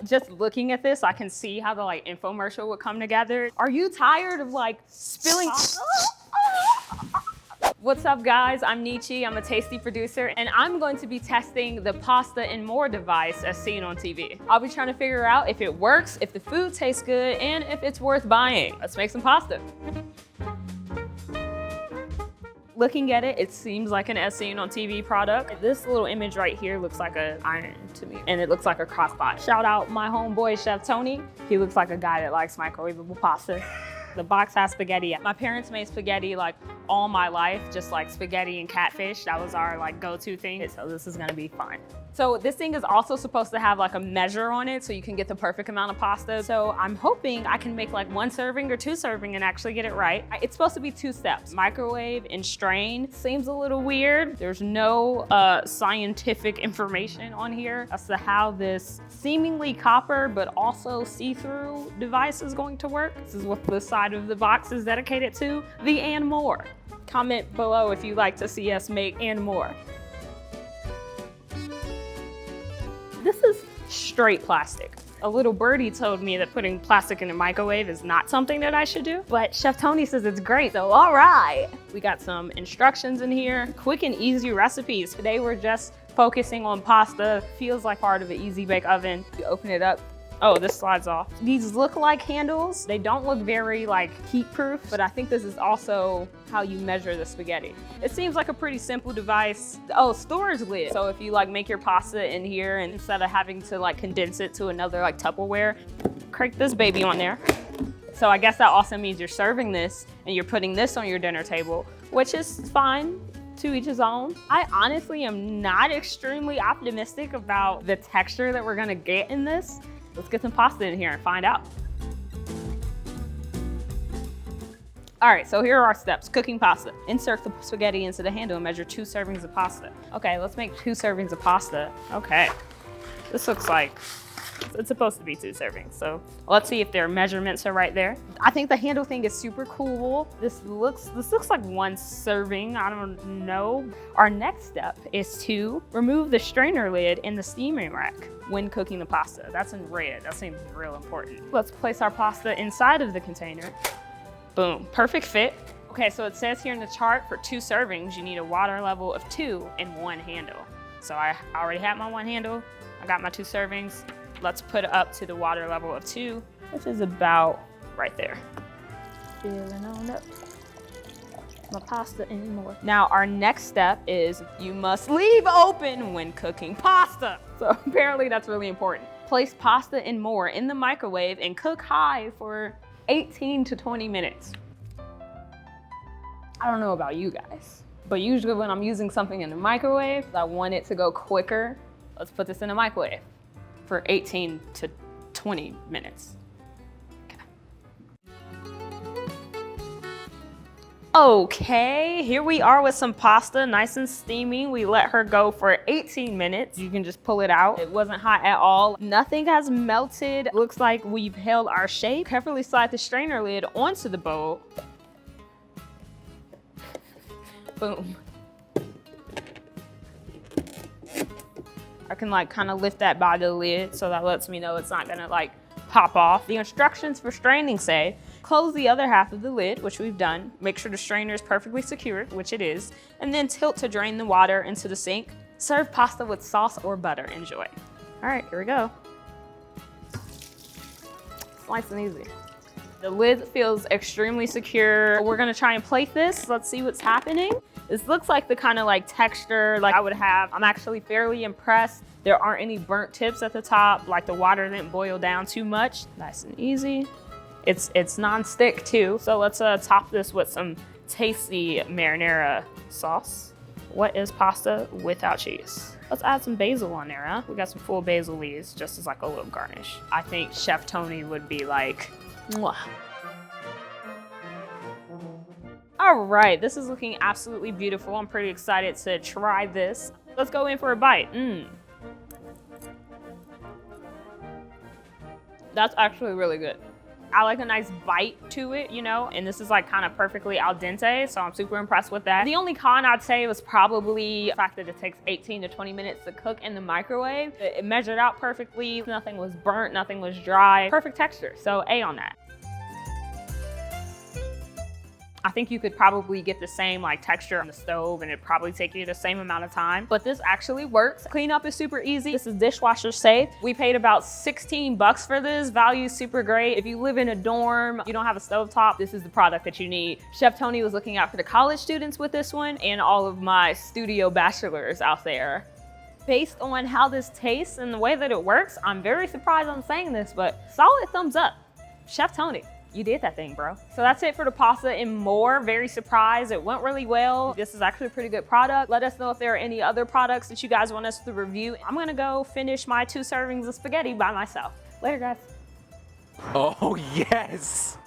Just looking at this, I can see how the like infomercial would come together. Are you tired of like spilling? What's up guys, I'm Nietzsche, I'm a tasty producer, and I'm going to be testing the Pasta and More device as seen on TV. I'll be trying to figure out if it works, if the food tastes good, and if it's worth buying. Let's make some pasta. Looking at it, it seems like an as seen on TV product. This little image right here looks like an iron to me, and it looks like a crock pot. Shout out my homeboy, Chef Tony. He looks like a guy that likes microwavable pasta. The box has spaghetti. My parents made spaghetti like all my life, just like spaghetti and catfish. That was our like go-to thing. So this is gonna be fine. So this thing is also supposed to have like a measure on it so you can get the perfect amount of pasta. So I'm hoping I can make like 1 serving or 2 serving and actually get it right. It's supposed to be 2 steps. Microwave and strain. Seems a little weird. There's no scientific information on here as to how this seemingly copper but also see-through device is going to work. This is what the side of the box is dedicated to, the and more. Comment below if you'd like to see us make and more. This is straight plastic. A little birdie told me that putting plastic in a microwave is not something that I should do, but Chef Tony says it's great, so all right. We got some instructions in here, quick and easy recipes. Today we're just focusing on pasta. Feels like part of an easy bake oven. You open it up. Oh, this slides off. These look like handles. They don't look very like heat proof, but I think this is also how you measure the spaghetti. It seems like a pretty simple device. Oh, storage lid. So if you like make your pasta in here and instead of having to like condense it to another like Tupperware, crank this baby on there. So I guess that also means you're serving this and you're putting this on your dinner table, which is fine. To each his own. I honestly am not extremely optimistic about the texture that we're gonna get in this. Let's get some pasta in here and find out. All right, so here are our steps. Cooking pasta. Insert the spaghetti into the handle and measure 2 servings of pasta. Okay, let's make 2 servings of pasta. Okay, this looks like it's supposed to be 2 servings. So let's see if their measurements are right there. I think the handle thing is super cool. This looks like 1 serving, I don't know. Our next step is to remove the strainer lid in the steaming rack when cooking the pasta. That's in red, that seems real important. Let's place our pasta inside of the container. Boom, perfect fit. Okay, so it says here in the chart for 2 servings, you need a water level of 2 and 1 handle. So I already have my 1 handle, I got my 2 servings. Let's put it up to the water level of 2, which is about right there. Filling on up my pasta and more. Now our next step is you must leave open when cooking pasta. So apparently that's really important. Place pasta and more in the microwave and cook high for 18 to 20 minutes. I don't know about you guys, but usually when I'm using something in the microwave, I want it to go quicker. Let's put this in the microwave for 18 to 20 minutes. Okay, here we are with some pasta, nice and steaming. We let her go for 18 minutes. You can just pull it out. It wasn't hot at all. Nothing has melted. Looks like we've held our shape. Carefully slide the strainer lid onto the bowl. Boom. I can like kind of lift that by the lid so that lets me know it's not gonna like pop off. The instructions for straining say, close the other half of the lid, which we've done. Make sure the strainer is perfectly secured, which it is, and then tilt to drain the water into the sink. Serve pasta with sauce or butter, enjoy. All right, here we go. It's nice and easy. The lid feels extremely secure. We're gonna try and plate this. Let's see what's happening. This looks like the kind of like texture like I would have. I'm actually fairly impressed. There aren't any burnt tips at the top, like the water didn't boil down too much. Nice and easy. It's non-stick too. So let's top this with some tasty marinara sauce. What is pasta without cheese? Let's add some basil on there, huh? We got some full basil leaves just as like a little garnish. I think Chef Tony would be like, mwah. All right, this is looking absolutely beautiful. I'm pretty excited to try this. Let's go in for a bite. That's actually really good. I like a nice bite to it, you know, and this is like kind of perfectly al dente, so I'm super impressed with that. The only con I'd say was probably the fact that it takes 18 to 20 minutes to cook in the microwave. It measured out perfectly, nothing was burnt, nothing was dry, perfect texture, so A on that. I think you could probably get the same like texture on the stove and it'd probably take you the same amount of time, but this actually works. Cleanup is super easy. This is dishwasher safe. We paid about 16 bucks for this. Value is super great. If you live in a dorm, you don't have a stovetop, this is the product that you need. Chef Tony was looking out for the college students with this one and all of my studio bachelors out there. Based on how this tastes and the way that it works, I'm very surprised I'm saying this, but solid thumbs up. Chef Tony. You did that thing, bro. So that's it for the pasta and more. Very surprised. It went really well. This is actually a pretty good product. Let us know if there are any other products that you guys want us to review. I'm gonna go finish my 2 servings of spaghetti by myself. Later, guys. Oh, yes.